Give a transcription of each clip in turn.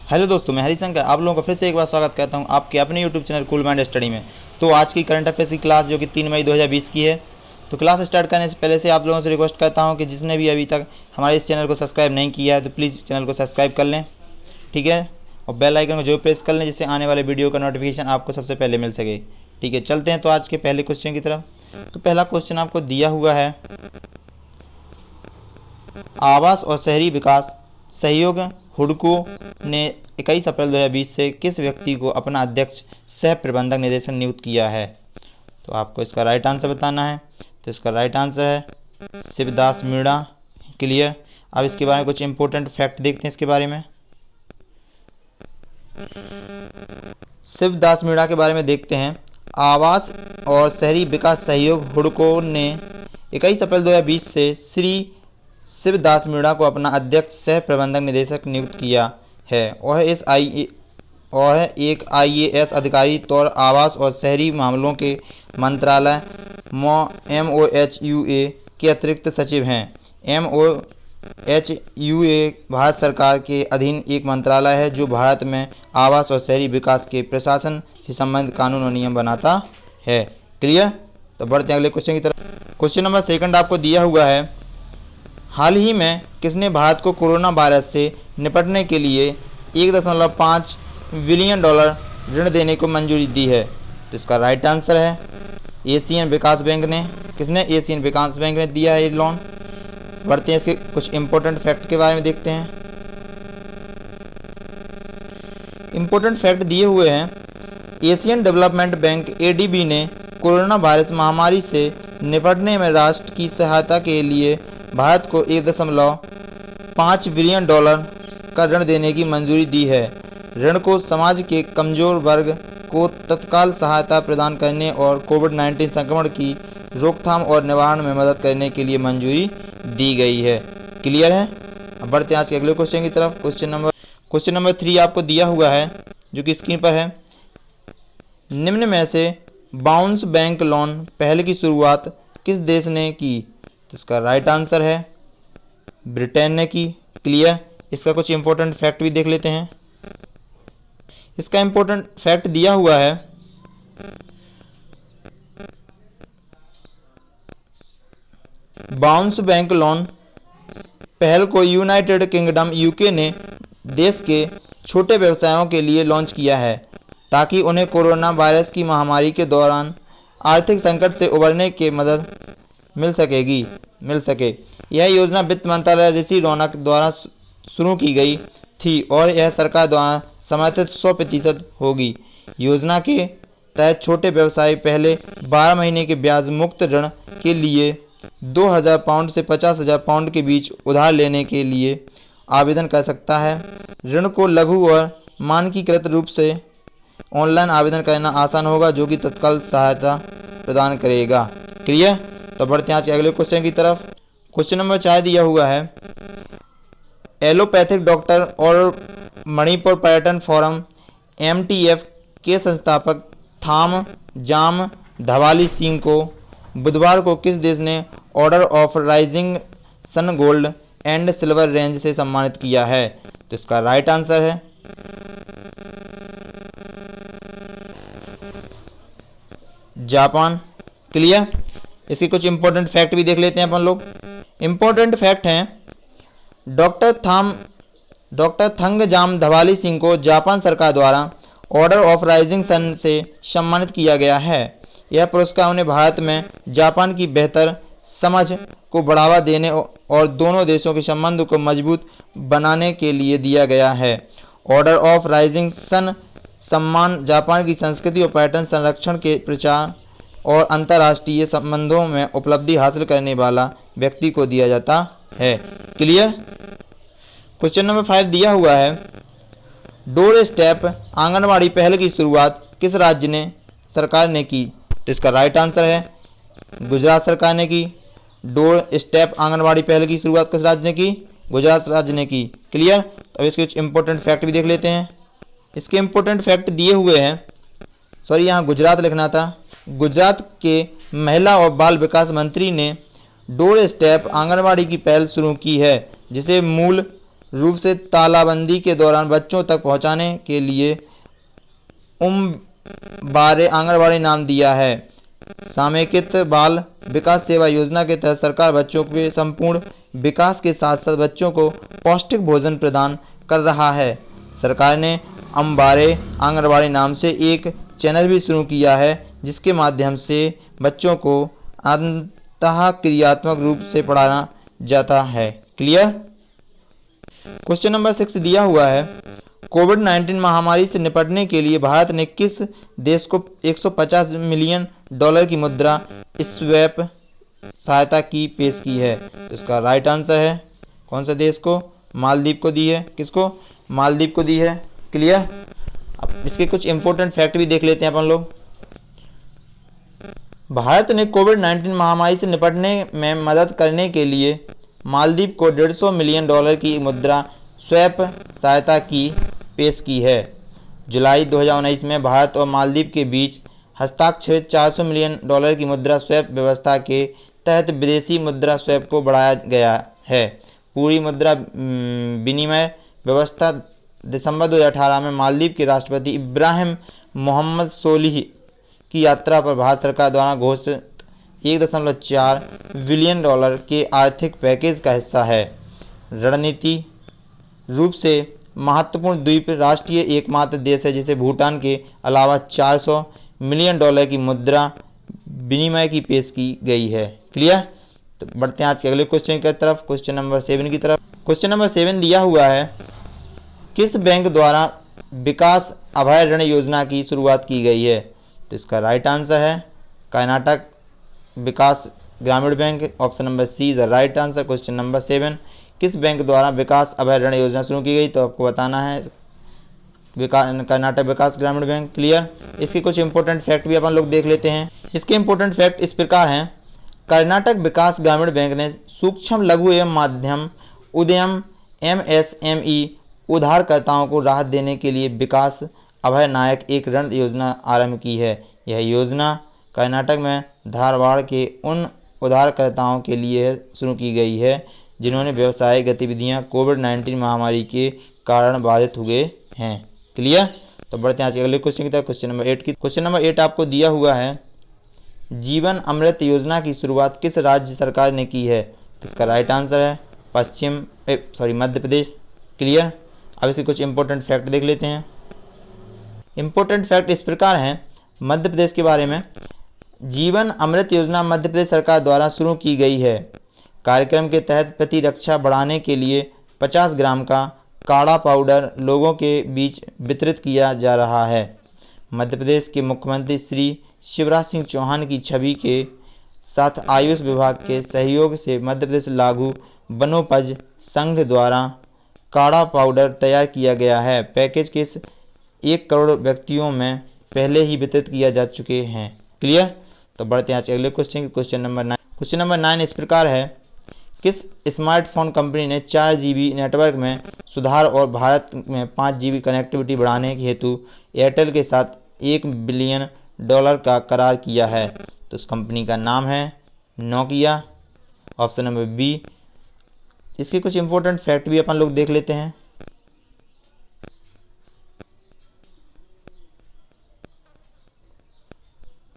Hello दोस्तों, मैं हरिशंकर आप लोगों का फिर से एक बार स्वागत करता हूं आपके अपने YouTube channel cool mind study में। तो आज की करंट अफेयर्स की क्लास जो कि 3 मई 2020 की है। तो क्लास स्टार्ट करने से पहले से आप लोगों से रिक्वेस्ट करता हूं कि जिसने भी अभी तक हमारे इस चैनल को सब्सक्राइब नहीं किया है तो प्लीज़ चैनल को सब्सक्राइब कर लें, ठीक है। और बेल आइकन को जरूर प्रेस कर लें जिससे आने वाले वीडियो का नोटिफिकेशन आपको सबसे पहले मिल सके, ठीक है। चलते हैं तो आज के पहले क्वेश्चन की तरफ। तो पहला क्वेश्चन आपको दिया हुआ है, आवास और शहरी विकास सहयोग हुडको ने 21 अप्रैल 2020 से किस व्यक्ति को अपना अध्यक्ष सह प्रबंधक निदेशक नियुक्त किया है। तो आपको इसका राइट आंसर बताना है। तो इसका राइट आंसर है शिवदास मीणा। क्लियर। अब इसके बारे में कुछ इंपॉर्टेंट फैक्ट देखते हैं इसके बारे में। शिवदास मीणा के बारे में देखते हैं। आवास और शहरी विकास सहयोग हुडको ने 21 अप्रैल 2020 से श्री शिवदास मीणा को अपना अध्यक्ष सह प्रबंधक निदेशक नियुक्त किया है। वह एक IAS अधिकारी तौर आवास और शहरी मामलों के मंत्रालय MOHUA के अतिरिक्त सचिव हैं। MOHUA भारत सरकार के अधीन एक मंत्रालय है जो भारत में आवास और शहरी विकास के प्रशासन से संबंधित कानून और नियम बनाता है। क्लियर। तो बढ़ते हैं अगले क्वेश्चन की तरफ। क्वेश्चन नंबर 2 आपको दिया हुआ है, हाल ही में किसने भारत को कोरोना वायरस से निपटने के लिए $1.5 बिलियन ऋण देने को मंजूरी दी है। तो इसका राइट आंसर है एशियन विकास बैंक ने। किसने? एशियन विकास बैंक ने दिया है ये लोन। बढ़ते हैं इसके कुछ इंपॉर्टेंट फैक्ट के बारे में देखते हैं। इंपॉर्टेंट फैक्ट दिए हुए हैं, एशियन डेवलपमेंट बैंक ADB ने कोरोना वायरस महामारी से निपटने में राष्ट्र की सहायता के लिए भारत को $1.5 बिलियन का ऋण देने की मंजूरी दी है। ऋण को समाज के कमजोर वर्ग को तत्काल सहायता प्रदान करने और कोविड-19 संक्रमण की रोकथाम और निवारण में मदद करने के लिए मंजूरी दी गई है। क्लियर है। अब बढ़ते हैं आज के अगले क्वेश्चन की तरफ। क्वेश्चन नंबर 3 आपको दिया हुआ है जो कि स्क्रीन पर है, निम्न में से बाउंस बैंक लोन पहल की शुरुआत किस देश ने की। तो इसका राइट आंसर है ब्रिटेन ने की। क्लियर। इसका कुछ इंपॉर्टेंट फैक्ट भी देख लेते हैं। इसका इंपॉर्टेंट फैक्ट दिया हुआ है, बाउंस बैंक लोन पहल को यूनाइटेड किंगडम UK ने देश के छोटे व्यवसायों के लिए लॉन्च किया है ताकि उन्हें कोरोना वायरस की महामारी के दौरान आर्थिक संकट से उबरने की मदद मिल सके। यह योजना वित्त मंत्रालय ऋषि रौनक द्वारा शुरू की गई थी और यह सरकार द्वारा समर्थित 100% होगी। योजना के तहत छोटे व्यवसायी पहले 12 महीने के ब्याज मुक्त ऋण के लिए £2,000 से £50,000 के बीच उधार लेने के लिए आवेदन कर सकता है। ऋण को लघु और मानकीकृत रूप से ऑनलाइन आवेदन करना आसान होगा जो कि तत्काल सहायता प्रदान करेगा। क्लियर। तो बढ़ते हैं आज के अगले क्वेश्चन की तरफ। क्वेश्चन नंबर 4 दिया हुआ है, एलोपैथिक डॉक्टर और मणिपुर पर्यटन फोरम MTF के संस्थापक थाम जाम धवाली सिंह को बुधवार को किस देश ने order of rising sun gold and silver range से सम्मानित किया है। तो इसका राइट आंसर है जापान। क्लियर। इसके कुछ इंपॉर्टेंट फैक्ट भी देख लेते हैं अपन लोग। इंपॉर्टेंट फैक्ट हैं, डॉक्टर थंगजाम धवाली सिंह को जापान सरकार द्वारा ऑर्डर ऑफ राइजिंग सन से सम्मानित किया गया है। यह पुरस्कार उन्हें भारत में जापान की बेहतर समझ को बढ़ावा देने और दोनों देशों के संबंध को मजबूत बनाने के लिए दिया गया है। ऑर्डर ऑफ राइजिंग सन सम्मान जापान की संस्कृति और पर्यटन संरक्षण के प्रचार और अंतर्राष्ट्रीय संबंधों में उपलब्धि हासिल करने वाला व्यक्ति को दिया जाता है। क्लियर। क्वेश्चन नंबर 5 दिया हुआ है, डोर स्टेप आंगनवाड़ी पहल की शुरुआत किस राज्य सरकार ने की। तो इसका राइट आंसर है गुजरात सरकार ने की। डोर स्टेप आंगनवाड़ी पहल की शुरुआत किस राज्य ने की? गुजरात राज्य ने की। क्लियर। तो इसके कुछ इंपॉर्टेंट फैक्ट भी देख लेते हैं। इसके इंपॉर्टेंट फैक्ट दिए हुए हैं, सॉरी यहाँ गुजरात लिखना था। गुजरात के महिला और बाल विकास मंत्री ने डोर स्टेप आंगनवाड़ी की पहल शुरू की है जिसे मूल रूप से तालाबंदी के दौरान बच्चों तक पहुंचाने के लिए बारे आंगनबाड़ी नाम दिया है। समेकित बाल विकास सेवा योजना के तहत सरकार बच्चों के संपूर्ण विकास के साथ साथ बच्चों को पौष्टिक भोजन प्रदान कर रहा है। सरकार ने अम्बारे आंगनबाड़ी नाम से एक चैनल भी शुरू किया है, जिसके माध्यम से बच्चों को अंतः क्रियात्मक रूप से पढ़ाना जाता है। क्लियर। क्वेश्चन नंबर 6 दिया हुआ है, कोविड-19 महामारी से निपटने के लिए भारत ने किस देश को 150 मिलियन डॉलर की मुद्रा स्वैप सहायता की पेश की है? तो इसका राइट आंसर है कौन सा देश को? मालदीव को दी है। किसको? मालदीव को दी है। क्लियर। अब इसके कुछ इंपॉर्टेंट फैक्ट भी देख लेते हैं अपन लोग। भारत ने कोविड-19 महामारी से निपटने में मदद करने के लिए मालदीव को 150 मिलियन डॉलर की मुद्रा स्वैप सहायता की पेश की है। जुलाई 2019 में भारत और मालदीव के बीच हस्ताक्षरित 400 मिलियन डॉलर की मुद्रा स्वैप व्यवस्था के तहत विदेशी मुद्रा स्वैप को बढ़ाया गया है। पूरी मुद्रा विनिमय व्यवस्था दिसंबर 2018 में मालदीव के राष्ट्रपति इब्राहिम मोहम्मद सोलिह की यात्रा पर भारत सरकार द्वारा घोषित 1.4 बिलियन डॉलर के आर्थिक पैकेज का हिस्सा है। रणनीति रूप से महत्वपूर्ण द्वीप राष्ट्रीय एकमात्र देश है जिसे भूटान के अलावा 400 मिलियन डॉलर की मुद्रा विनिमय की पेश की गई है। क्लियर। तो बढ़ते हैं आज के अगले क्वेश्चन की तरफ, क्वेश्चन नंबर 7 की तरफ। क्वेश्चन नंबर 7 दिया हुआ है, किस बैंक द्वारा विकास अभय ऋण योजना की शुरुआत की गई है? तो इसका राइट आंसर है Karnataka Vikas Grameen bank. Option number C is the right answer. Question number 7, किस बैंक द्वारा विकास अभय ऋण योजना शुरू की गई? तो आपको बताना है कर्नाटक विकास ग्रामीण बैंक। क्लियर। इसके कुछ इंपॉर्टेंट फैक्ट भी अपन लोग देख लेते हैं। इसके इंपॉर्टेंट फैक्ट इस प्रकार हैं, कर्नाटक विकास ग्रामीण बैंक ने सूक्ष्म लघु एवं माध्यम उद्यम MSME उधारकर्ताओं को राहत देने के लिए विकास अभय नायक एक ऋण योजना आरंभ की है। यह योजना कर्नाटक में धारवाड़ के उन उधारकर्ताओं के लिए शुरू की गई है जिन्होंने व्यवसायिक गतिविधियां कोविड-19 महामारी के कारण बाधित हुए हैं। क्लियर। तो बढ़ते हैं आज के अगले क्वेश्चन की तरफ, क्वेश्चन नंबर 8 की। क्वेश्चन नंबर 8 आपको दिया हुआ है, जीवन अमृत योजना की शुरुआत किस राज्य सरकार ने की है? तो इसका राइट आंसर है मध्य प्रदेश। क्लियर। अब इसके कुछ इंपॉर्टेंट फैक्ट देख लेते हैं। इंपॉर्टेंट फैक्ट इस प्रकार हैं मध्य प्रदेश के बारे में, जीवन अमृत योजना मध्य प्रदेश सरकार द्वारा शुरू की गई है। कार्यक्रम के तहत प्रतिरक्षा बढ़ाने के लिए 50 ग्राम का काढ़ा पाउडर लोगों के बीच वितरित किया जा रहा है। मध्य प्रदेश के मुख्यमंत्री श्री शिवराज सिंह चौहान की छवि के साथ आयुष विभाग के सहयोग से मध्य प्रदेश लघु वनोपज संघ द्वारा काढ़ा पाउडर तैयार किया गया है। पैकेज के 1 करोड़ व्यक्तियों में पहले ही वितरित किया जा चुके हैं। क्लियर। तो बढ़ते हैं आज अगले question, question number 9। Question number 9 इस प्रकार है, किस स्मार्टफोन कंपनी ने 4 GB नेटवर्क में सुधार और भारत में 5 GB कनेक्टिविटी बढ़ाने हेतु एयरटेल के साथ $1 बिलियन का करार किया है? तो उस कंपनी का नाम है नोकिया। Option number B. इसके कुछ इंपॉर्टेंट फैक्ट भी अपन लोग देख लेते हैं।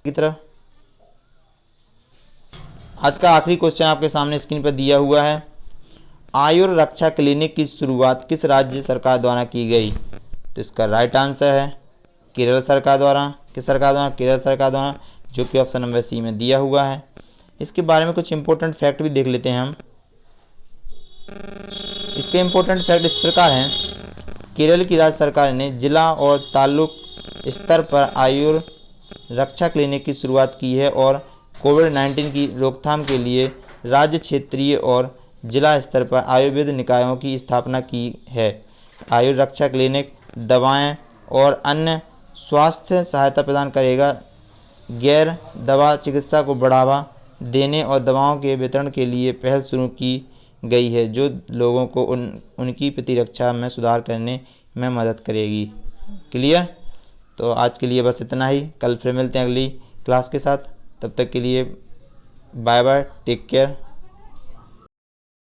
की तरफ आज का आखिरी क्वेश्चन आपके सामने स्क्रीन पर दिया हुआ है, आयुर रक्षा क्लिनिक की शुरुआत किस राज्य सरकार द्वारा की गई? तो इसका राइट आंसर है केरल सरकार द्वारा। किस सरकार द्वारा? केरल सरकार द्वारा, जो कि ऑप्शन नंबर सी में दिया हुआ है। इसके बारे में कुछ इंपॉर्टेंट फैक्ट भी देख लेते हैं हम। इसके इंपॉर्टेंट फैक्ट इस प्रकार हैं, केरल की राज्य सरकार ने जिला और तालुक स्तर पर आयुर रक्षा क्लिनिक की शुरुआत की है और कोविड-19 की रोकथाम के लिए राज्य, क्षेत्रीय और जिला स्तर पर आयुर्वेद निकायों की स्थापना की है। आयुर रक्षा क्लिनिक दवाएं और अन्य स्वास्थ्य सहायता प्रदान करेगा, गैर दवा चिकित्सा को बढ़ावा देने और दवाओं के वितरण के लिए पहल शुरू की गई है जो लोगों को उनकी प्रतिरक्षा में सुधार करने में मदद करेगी। क्लियर। तो आज के लिए बस इतना ही, कल फिर मिलते हैं अगली क्लास के साथ। तब तक के लिए बाय बाय, टेक केयर।